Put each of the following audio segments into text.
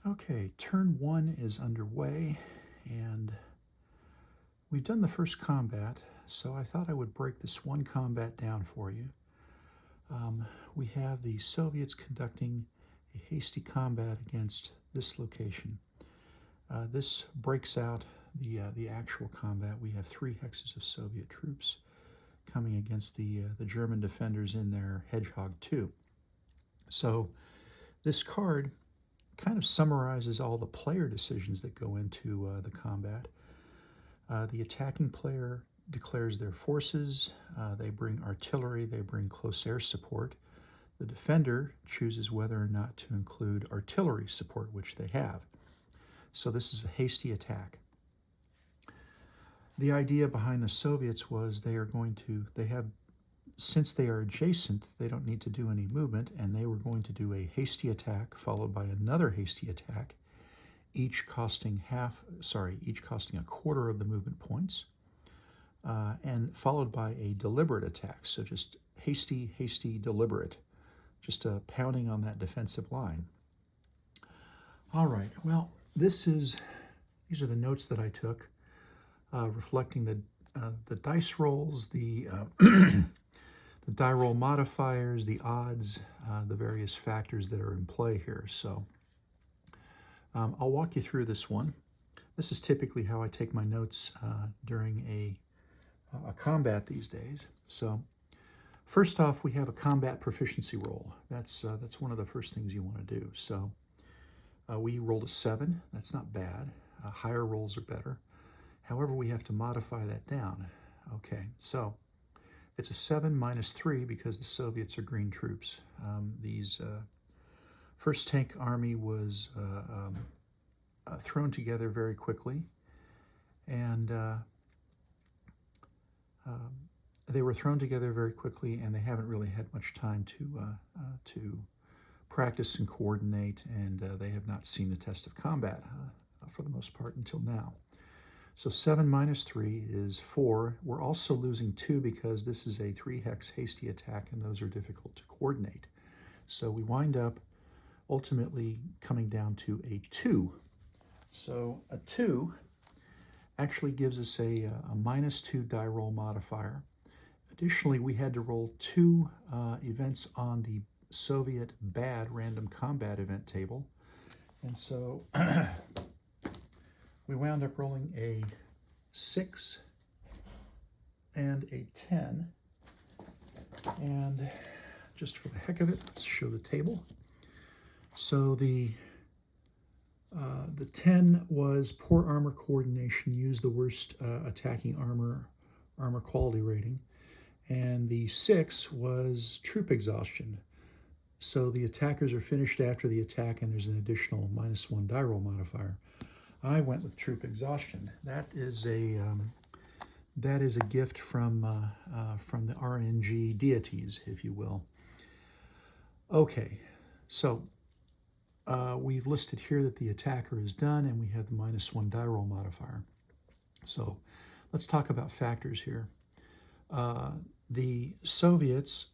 Okay, turn one is underway, and we've done the first combat, so I thought I would break this one combat down for you. We have the Soviets conducting a hasty combat against this location. This breaks out the actual combat. We have 3 hexes of Soviet troops coming against the German defenders in their Hedgehog 2. So this card kind of summarizes all the player decisions that go into the combat. The attacking player declares their forces. They bring artillery. They bring close air support. The defender chooses whether or not to include artillery support, which they have. So this is a hasty attack. The idea behind the Soviets was since they are adjacent, they don't need to do any movement, and they were going to do a hasty attack followed by another hasty attack, each costing a quarter of the movement points, and followed by a deliberate attack. So just hasty, deliberate, just pounding on that defensive line. All right, well, these are the notes that I took, reflecting the dice rolls, the the die roll modifiers, the odds, the various factors that are in play here. So I'll walk you through this one. This is typically how I take my notes during a combat these days. So first off, we have a combat proficiency roll. That's one of the first things you want to do. So we rolled a 7. That's not bad. Higher rolls are better. However, we have to modify that down. Okay, so it's a 7 minus 3 because the Soviets are green troops. These First Tank Army was thrown together very quickly, and they were thrown together very quickly, and they haven't really had much time to practice and coordinate, and they have not seen the test of combat for the most part until now. So 7 minus 3 is 4. We're also losing 2 because this is a 3-hex hasty attack, and those are difficult to coordinate. So we wind up ultimately coming down to a 2. So a 2 actually gives us a minus 2 die roll modifier. Additionally, we had to roll 2 events on the Soviet bad random combat event table. And so we wound up rolling a 6 and a 10. And just for the heck of it, let's show the table. So the 10 was poor armor coordination, used the worst attacking armor quality rating. And the 6 was troop exhaustion. So the attackers are finished after the attack, and there's an additional minus 1 die roll modifier. I went with troop exhaustion. That is a gift from the RNG deities, if you will. Okay, so we've listed here that the attacker is done, and we have the minus 1 die roll modifier. So let's talk about factors here. The Soviets,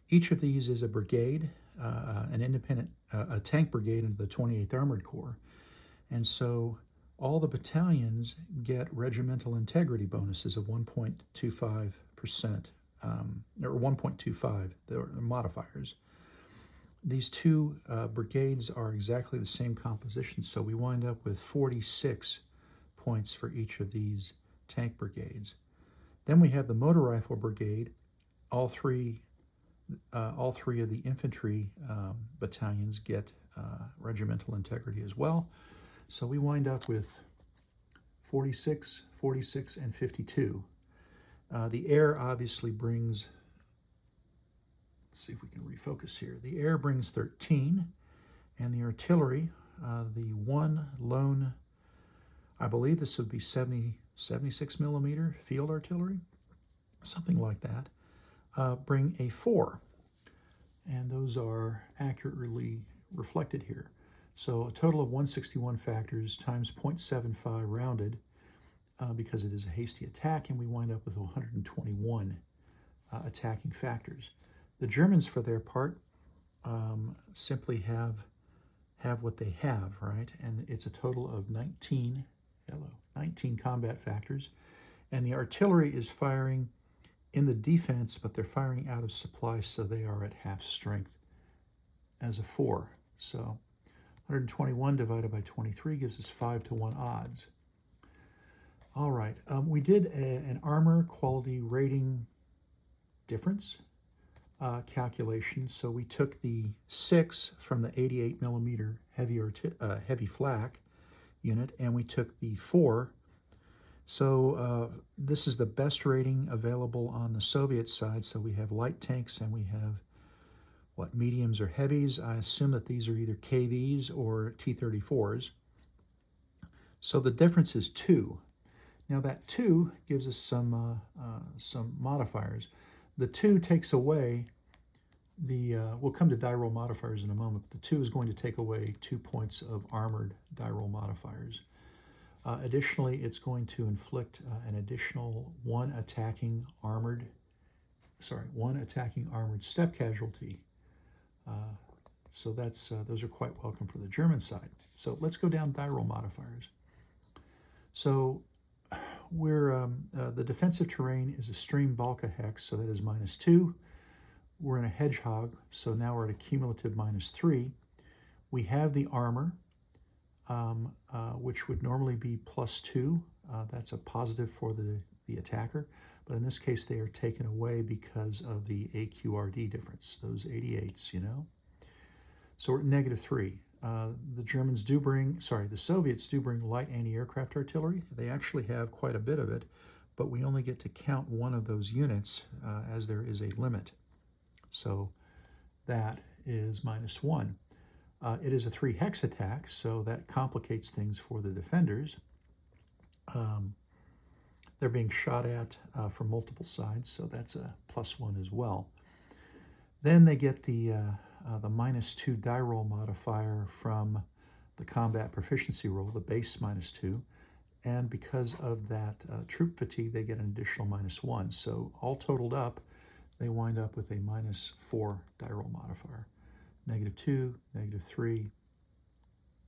each of these is a brigade, an independent, a tank brigade into the 28th Armored Corps. And so all the battalions get regimental integrity bonuses of 1.25%, or 1.25, they're modifiers. These 2 brigades are exactly the same composition, so we wind up with 46 points for each of these tank brigades. Then we have the motor rifle brigade. All three of the infantry battalions get regimental integrity as well. So we wind up with 46, 46, and 52. The air obviously brings, let's see if we can refocus here. The air brings 13, and the artillery, the one lone, I believe this would be 76 millimeter field artillery, something like that, bring a 4. And those are accurately reflected here. So a total of 161 factors times 0.75 rounded, because it is a hasty attack, and we wind up with 121 attacking factors. The Germans, for their part, simply have have what they have, right? And it's a total of 19, 19 combat factors. And the artillery is firing in the defense, but they're firing out of supply, so they are at half strength as a 4. So 121 divided by 23 gives us 5-to-1 odds. All right, we did an armor quality rating difference calculation. So we took the 6 from the 88 millimeter heavy flak unit, and we took the 4. So this is the best rating available on the Soviet side. So we have light tanks and we have what, mediums or heavies. I assume that these are either KVs or T-34s. So the difference is 2. Now that 2 gives us some modifiers. The 2 takes away the, we'll come to die roll modifiers in a moment, but the 2 is going to take away 2 points of armored die roll modifiers. Additionally, it's going to inflict an additional one attacking armored step casualty. So that's those are quite welcome for the German side. So let's go down die roll modifiers. So we're the defensive terrain is a stream Balka hex, so that is -2. We're in a hedgehog, so now we're at a cumulative -3. We have the armor, which would normally be +2. That's a positive for the attacker, but in this case they are taken away because of the AQRD difference, those 88s, you know. So we're at -3. The Soviets do bring light anti-aircraft artillery. They actually have quite a bit of it, but we only get to count one of those units as there is a limit. So that is -1. It is a 3 hex attack, so that complicates things for the defenders. They're being shot at from multiple sides, so that's a +1 as well. Then they get the -2 die roll modifier from the combat proficiency roll, the base -2, and because of that troop fatigue, they get an additional -1. So all totaled up, they wind up with a -4 die roll modifier. -2, -3,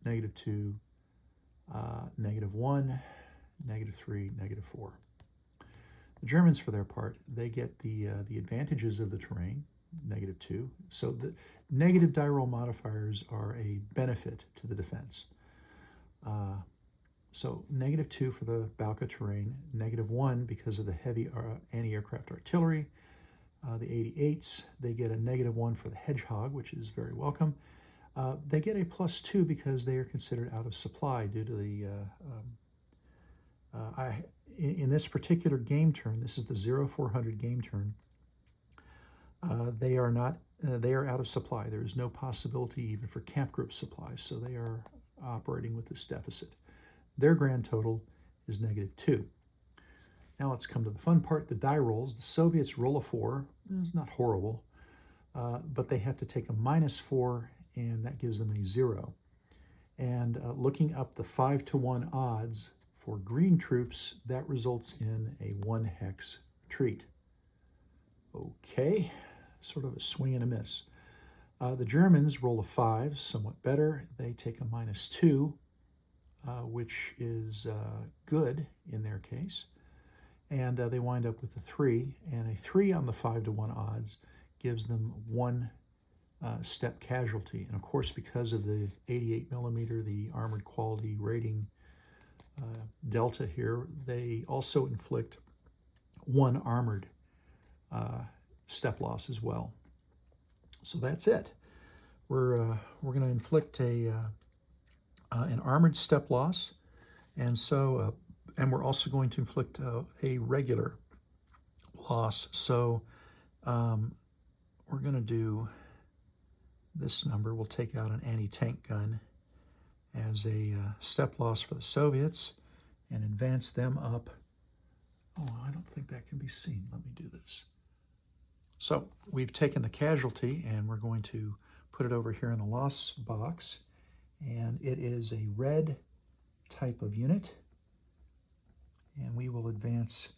-2, -1, -3, -4. The Germans, for their part, they get the advantages of the terrain, -2. So the negative die roll modifiers are a benefit to the defense. So -2 for the Balka terrain, -1 because of the heavy anti-aircraft artillery. The 88s, they get a -1 for the hedgehog, which is very welcome. They get a +2 because they are considered out of supply due to the in this particular game turn, this is the 0400 game turn, they are out of supply. There is no possibility even for camp group supplies, so they are operating with this deficit. Their grand total is -2. Now let's come to the fun part, the die rolls. The Soviets roll a 4. It's not horrible, but they have to take a -4, and that gives them a 0. And looking up the 5-to-1 odds for green troops, that results in a 1 hex retreat. Okay, sort of a swing and a miss. The Germans roll a 5, somewhat better. They take a -2, which is good in their case. And they wind up with a 3, and a 3 on the 5-to-1 odds gives them 1 step casualty. And of course, because of the 88 millimeter, the armored quality rating delta here, they also inflict 1 armored step loss as well. So that's it. We're going to inflict an armored step loss, and so and we're also going to inflict a regular loss. So we're going to do this number. We'll take out an anti-tank gun as a step loss for the Soviets and advance them up. Oh, I don't think that can be seen. Let me do this. So we've taken the casualty and we're going to put it over here in the loss box. And it is a red type of unit. And we will advance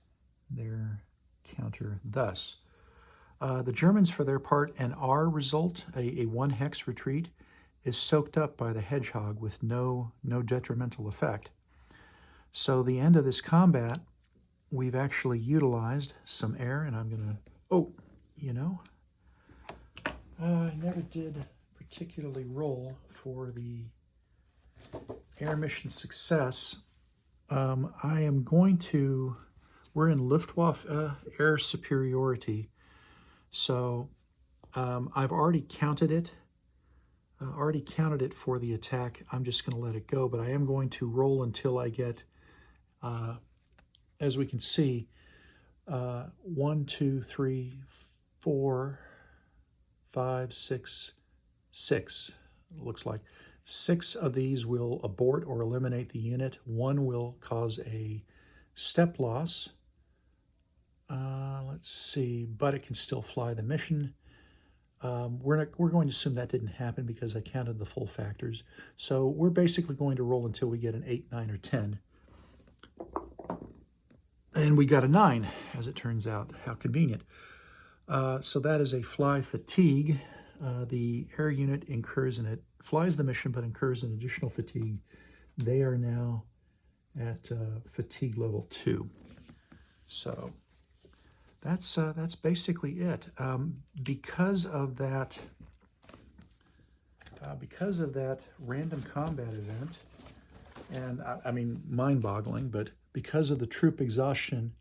their counter thus. The Germans, for their part, an R result, a 1 hex retreat, is soaked up by the hedgehog with no detrimental effect. So the end of this combat, we've actually utilized some air, and I'm going to, oh, you know, I never did particularly roll for the air mission success. I am going to, we're in Luftwaffe air superiority, so I've already counted it. For the attack. I'm just going to let it go, but I am going to roll until I get, as we can see, 1, 2, 3, 4, 5, 6, 6. It looks like 6 of these will abort or eliminate the unit. 1 will cause a step loss. Let's see, but it can still fly the mission. We're going to assume that didn't happen because I counted the full factors. So we're basically going to roll until we get an 8, 9, or 10. And we got a 9, as it turns out. How convenient. So that is a fly fatigue. The air unit incurs in it, flies the mission, but incurs an additional fatigue. They are now at fatigue level 2. So that's basically it. Because of that random combat event, and I mean mind-boggling, but because of the troop exhaustion,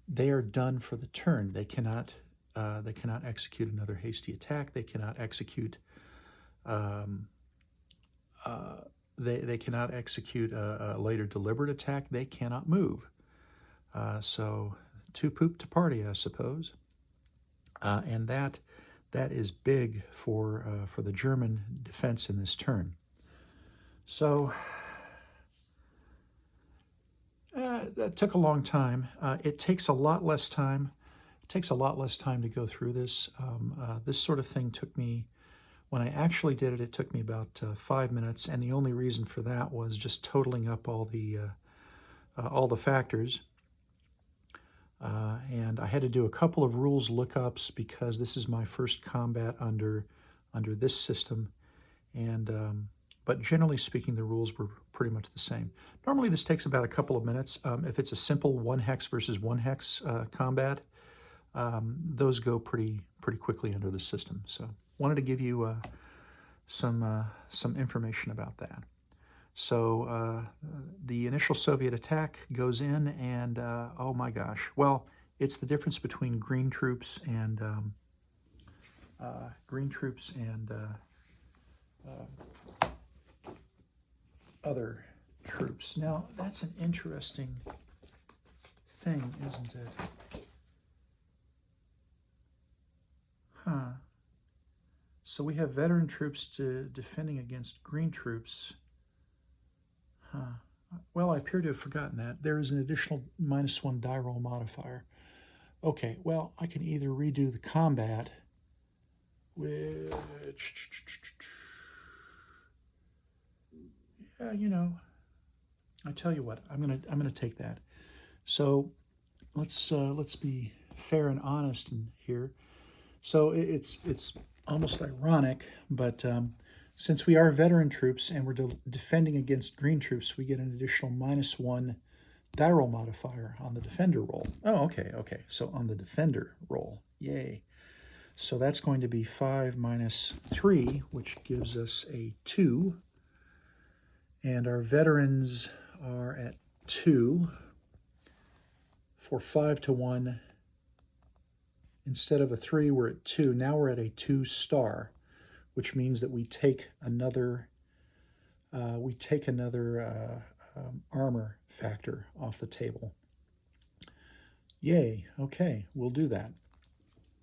they are done for the turn. They cannot execute another hasty attack. They cannot execute. They cannot execute a later deliberate attack. They cannot move. So too poop to party, I suppose. And that is big for the German defense in this turn. So that took a long time. It takes a lot less time. It takes a lot less time to go through this. This sort of thing took me, when I actually did it, it took me about 5 minutes, and the only reason for that was just totaling up all the factors. And I had to do a couple of rules lookups because this is my first combat under this system, and but generally speaking, the rules were pretty much the same. Normally, this takes about a couple of minutes. If it's a simple 1 hex versus 1 hex combat, those go pretty quickly under the system. So, wanted to give you some information about that. So the initial Soviet attack goes in, and oh my gosh, well, it's the difference between green troops and other troops. Now, that's an interesting thing, isn't it? Huh. So we have veteran troops defending against green troops. Huh. Well, I appear to have forgotten that. There is an additional -1 die roll modifier. Okay, well, I can either redo the combat, which, yeah, you know, I tell you what, I'm gonna take that. So let's be fair and honest in here. So it's almost ironic, but since we are veteran troops and we're defending against green troops, we get an additional -1 die roll modifier on the defender roll. Oh, okay. So on the defender roll, yay. So that's going to be 5 minus 3, which gives us a 2. And our veterans are at 2 for 5 to 1. Instead of a 3, we're at 2. Now we're at a 2 star, which means that we take another armor factor off the table. Yay, okay, we'll do that.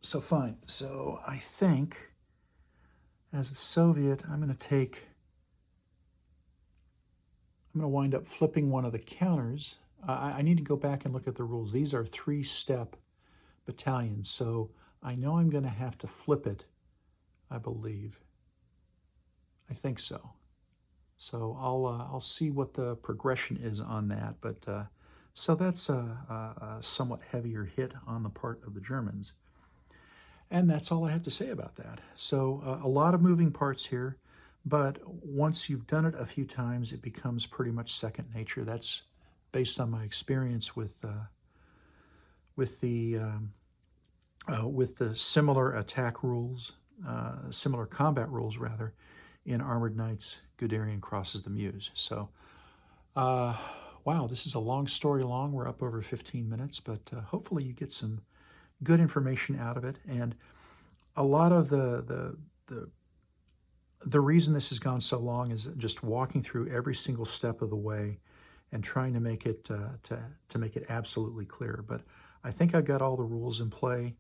So fine, so I think as a Soviet, I'm going to wind up flipping one of the counters. I need to go back and look at the rules. These are 3-step battalions, so I know I'm going to have to flip it, I believe. I think so. So I'll see what the progression is on that. But so that's a somewhat heavier hit on the part of the Germans. And that's all I have to say about that. So a lot of moving parts here, But once you've done it a few times, it becomes pretty much second nature. That's based on my experience with the with the similar attack rules, similar combat rules rather, in Armored Knights, Guderian crosses the Muse. So, uh, wow, this is a long story long. We're up over 15 minutes, but hopefully you get some good information out of it. And a lot of the reason this has gone so long is just walking through every single step of the way and trying to make it to make it absolutely clear. But I think I've got all the rules in play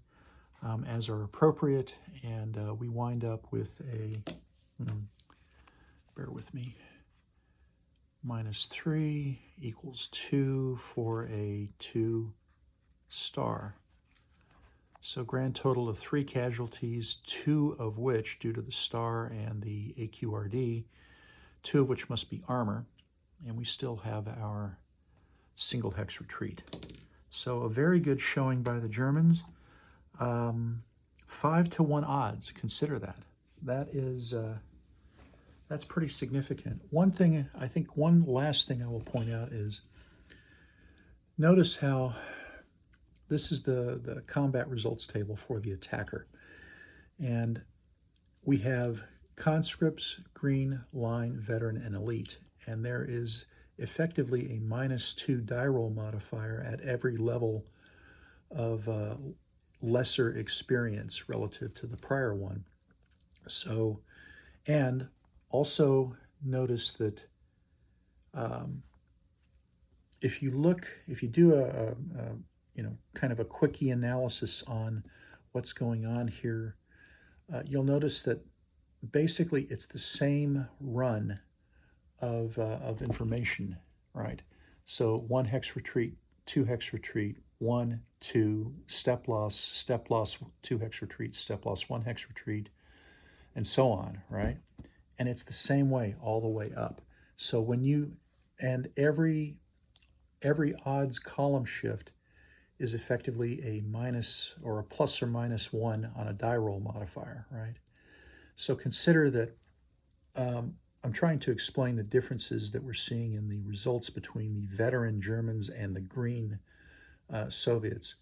as are appropriate, and we wind up with a, bear with me, -3 equals 2 for a 2 star. So grand total of 3 casualties, 2 of which, due to the star and the AQRD, 2 of which must be armor, and we still have our single hex retreat. So a very good showing by the Germans. 5-to-1 odds, consider that. That is, that's pretty significant. One thing, I think one last thing I will point out is, notice how this is the combat results table for the attacker. And we have conscripts, green, line, veteran, and elite. And there is effectively a -2 die roll modifier at every level of lesser experience relative to the prior one. So, and also notice that if you do a kind of a quickie analysis on what's going on here, you'll notice that basically it's the same run of information, right? So 1 hex retreat, 2 hex retreat, 1, 2, step loss, 2 hex retreat, step loss, 1 hex retreat, and so on, right? And it's the same way all the way up. So when you, and every odds column shift is effectively a minus or a plus or minus 1 on a die roll modifier, right? So consider that I'm trying to explain the differences that we're seeing in the results between the veteran Germans and the green Soviets.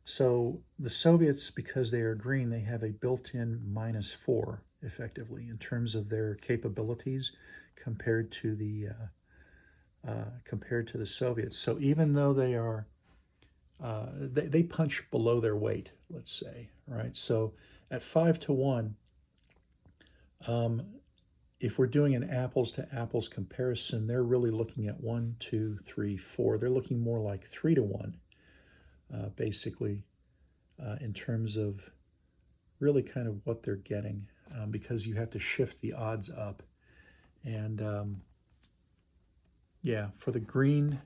So the Soviets, because they are green, they have a built-in -4 effectively in terms of their capabilities compared to the Soviets. So even though they are they punch below their weight, let's say, right? So at 5-to-1, if we're doing an apples to apples comparison, they're really looking at 1, 2, 3, 4. They're looking more like 3-to-1, basically, in terms of really kind of what they're getting, because you have to shift the odds up. And yeah, for the green,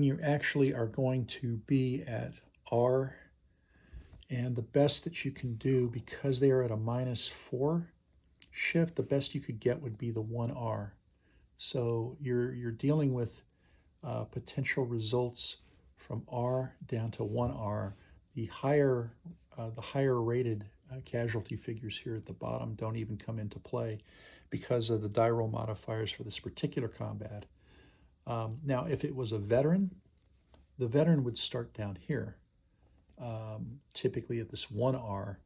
you actually are going to be at R, and the best that you can do, because they are at a -4 shift, the best you could get would be the 1R. So you're dealing with potential results from R down to 1R. The higher rated casualty figures here at the bottom don't even come into play because of the die roll modifiers for this particular combat. Now, if it was a veteran, the veteran would start down here, typically at this 1R,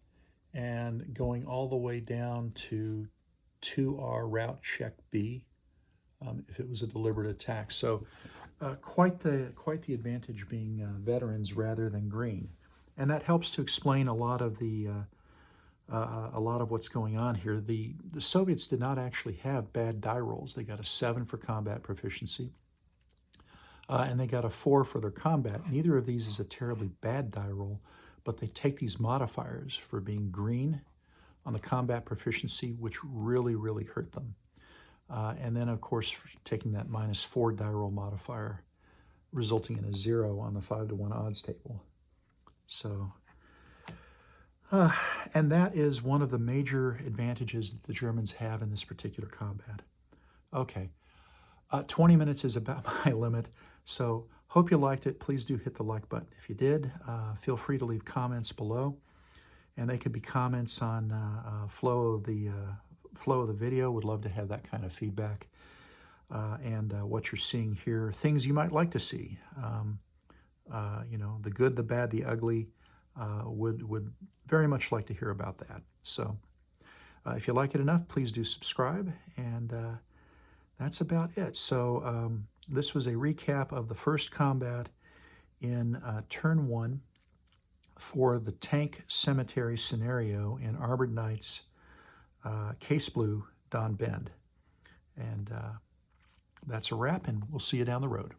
and going all the way down to 2R route check B, if it was a deliberate attack. So quite the advantage being veterans rather than green, and that helps to explain a lot of what's going on here. The Soviets did not actually have bad die rolls. They got a 7 for combat proficiency, and they got a 4 for their combat. Neither of these is a terribly bad die roll, but they take these modifiers for being green on the combat proficiency, which really, really hurt them. And then, of course, taking that -4 die roll modifier, resulting in a 0 on the 5-to-1 odds table. So, and that is one of the major advantages that the Germans have in this particular combat. Okay, 20 minutes is about my limit, so hope you liked it. Please do hit the like button if you did. Feel free to leave comments below. and they could be comments on flow of the video. Would love to have that kind of feedback. And what you're seeing here, things you might like to see. You know, the good, the bad, the ugly. Would very much like to hear about that. So if you like it enough, please do subscribe, and that's about it. So this was a recap of the first combat in turn 1 for the tank cemetery scenario in Armored Knights Case Blue Don Bend. And that's a wrap, and we'll see you down the road.